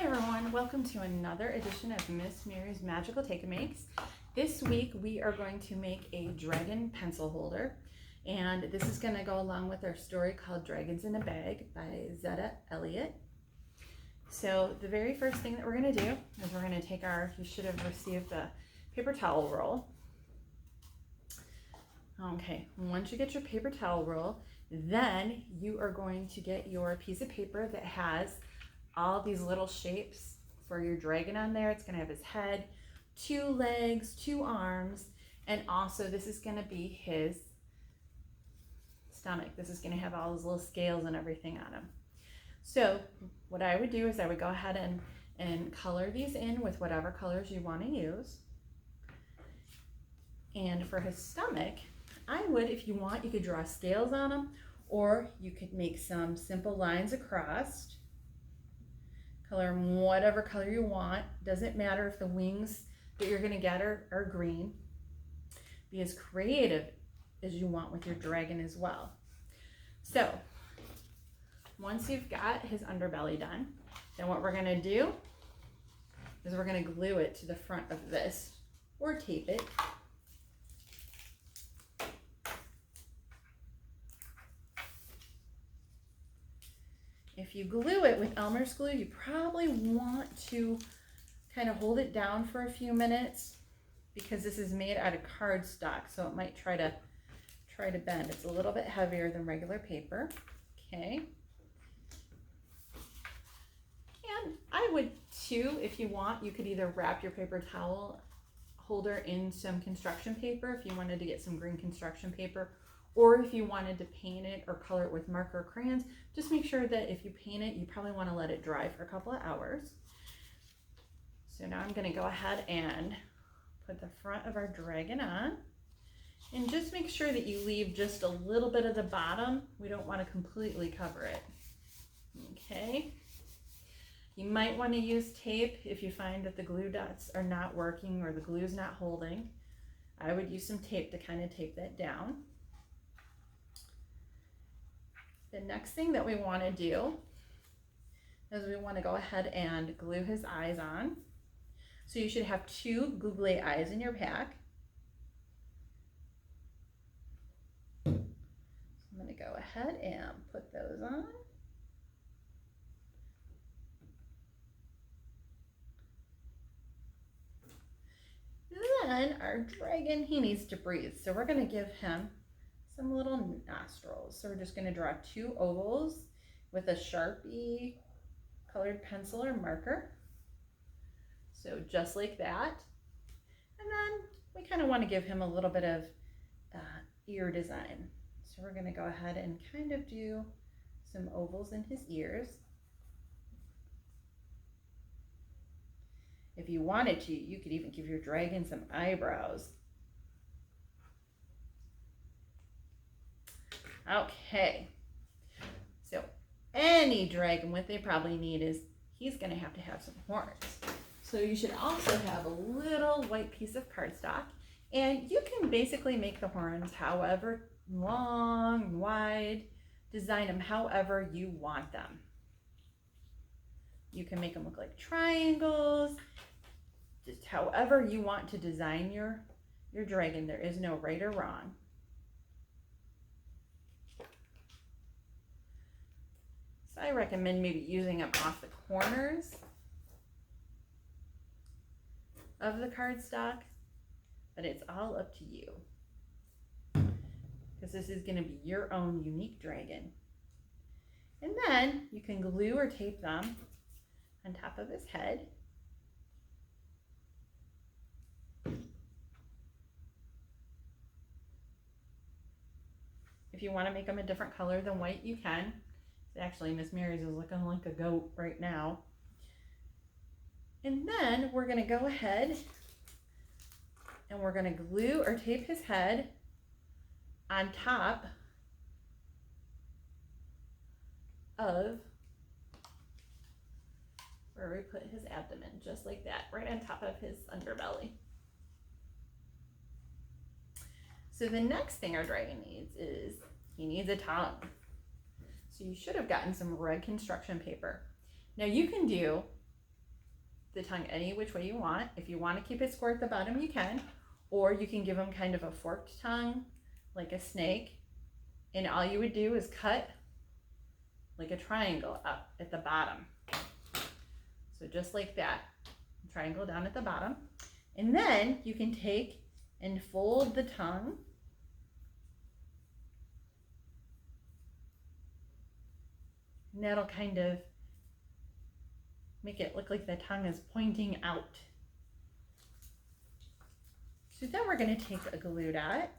Hi everyone, welcome to another edition of Miss Mary's Magical Take-A-Makes. This week we are going to make a dragon pencil holder, and this is going to go along with our story called Dragons in a Bag by Zetta Elliot. So the very first thing that we're going to do is we're going to take you should have received a paper towel roll. Okay, once you get your paper towel roll, then you are going to get your piece of paper that has all these little shapes for your dragon on there. It's going to have his head, 2 legs, 2 arms, and also this is going to be his stomach. This is going to have all those little scales and everything on him. So what I would do is I would go ahead and color these in with whatever colors you want to use. And for his stomach, I would, if you want, you could draw scales on him, or you could make some simple lines across. Color them whatever color you want. Doesn't matter if the wings that you're going to get are green. Be as creative as you want with your dragon as well. So once you've got his underbelly done, then what we're going to do is we're going to glue it to the front of this or tape it. If you glue it with Elmer's glue, you probably want to kind of hold it down for a few minutes because this is made out of cardstock, so it might try to bend. It's a little bit heavier than regular paper. Okay. And I would too, if you want, you could either wrap your paper towel holder in some construction paper if you wanted to get some green construction paper, or if you wanted to paint it or color it with marker or crayons. Just make sure that if you paint it, you probably want to let it dry for a couple of hours. So now I'm going to go ahead and put the front of our dragon on, and just make sure that you leave just a little bit of the bottom. We don't want to completely cover it. Okay. You might want to use tape if you find that the glue dots are not working or the glue is not holding. I would use some tape to kind of tape that down. The next thing that we want to do is we want to go ahead and glue his eyes on. So you should have 2 googly eyes in your pack. So I'm going to go ahead and put those on. Then our dragon, he needs to breathe. So we're going to give him some little nostrils. So we're just going to draw 2 ovals with a Sharpie colored pencil or marker. So just like that. And then we kind of want to give him a little bit of ear design. So we're going to go ahead and kind of do some ovals in his ears. If you wanted to, you could even give your dragon some eyebrows. Okay, so any dragon, what they probably need is he's going to have some horns. So you should also have a little white piece of cardstock, and you can basically make the horns however long, wide, design them however you want them. You can make them look like triangles, just however you want to design your dragon. There is no right or wrong. I recommend maybe using them off the corners of the cardstock, but it's all up to you because this is going to be your own unique dragon. And then you can glue or tape them on top of his head. If you want to make them a different color than white, you can. Actually, Miss Mary's is looking like a goat right now. And then we're going to go ahead and we're going to glue or tape his head on top of where we put his abdomen, just like that, right on top of his underbelly. So the next thing our dragon needs is he needs a tongue. So you should have gotten some red construction paper. Now you can do the tongue any which way you want. If you want to keep it square at the bottom, you can. Or you can give him kind of a forked tongue, like a snake. And all you would do is cut like a triangle up at the bottom. So just like that, triangle down at the bottom. And then you can take and fold the tongue. And that'll kind of make it look like the tongue is pointing out. So then we're going to take a glue dot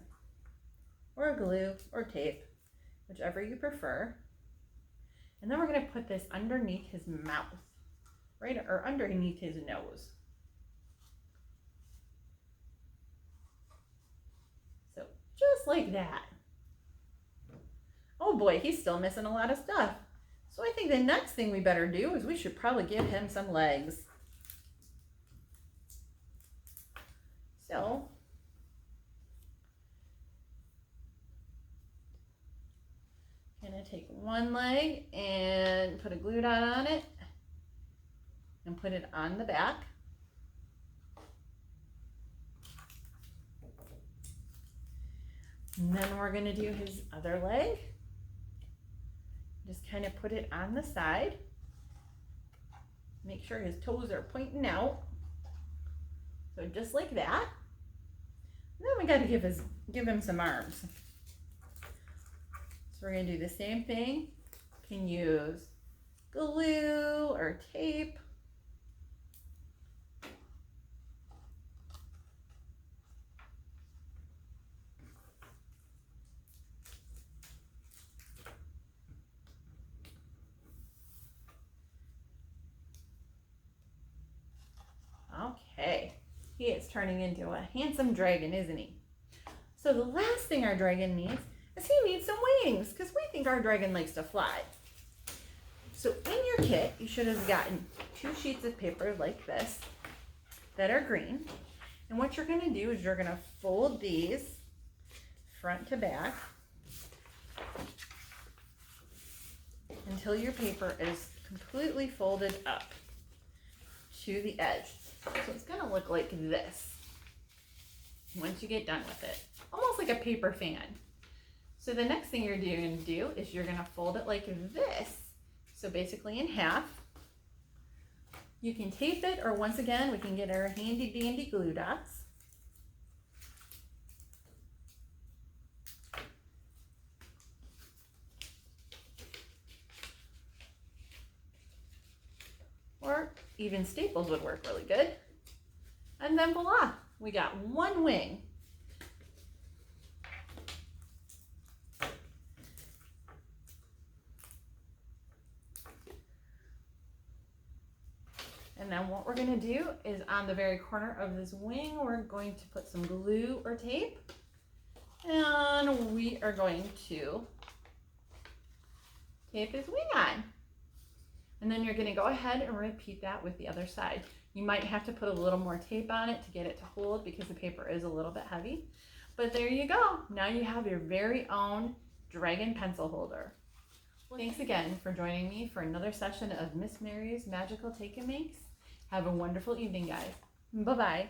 or a glue or tape, whichever you prefer. And then we're going to put this underneath his mouth, right, or underneath his nose. So just like that. Oh boy, he's still missing a lot of stuff. So I think the next thing we better do is we should probably give him some legs. So I'm going to take one leg and put a glue dot on it and put it on the back. And then we're going to do his other leg. Just kind of put it on the side. Make sure his toes are pointing out. So just like that. And then we got to give him some arms. So we're going to do the same thing. You can use glue or tape. Okay, he is turning into a handsome dragon, isn't he? So the last thing our dragon needs is he needs some wings, because we think our dragon likes to fly. So in your kit, you should have gotten 2 sheets of paper like this that are green. And what you're going to do is you're going to fold these front to back until your paper is completely folded up to the edge. So it's going to look like this once you get done with it. Almost like a paper fan. So the next thing you're going to do is you're going to fold it like this. So basically in half. You can tape it, or once again, we can get our handy dandy glue dots. Or even staples would work really good. And then voila, we got one wing. And then what we're going to do is on the very corner of this wing, we're going to put some glue or tape. And we are going to tape his wing on. And then you're going to go ahead and repeat that with the other side. You might have to put a little more tape on it to get it to hold because the paper is a little bit heavy. But there you go. Now you have your very own dragon pencil holder. Thanks again for joining me for another session of Miss Mary's Magical Take and Makes. Have a wonderful evening, guys. Bye-bye.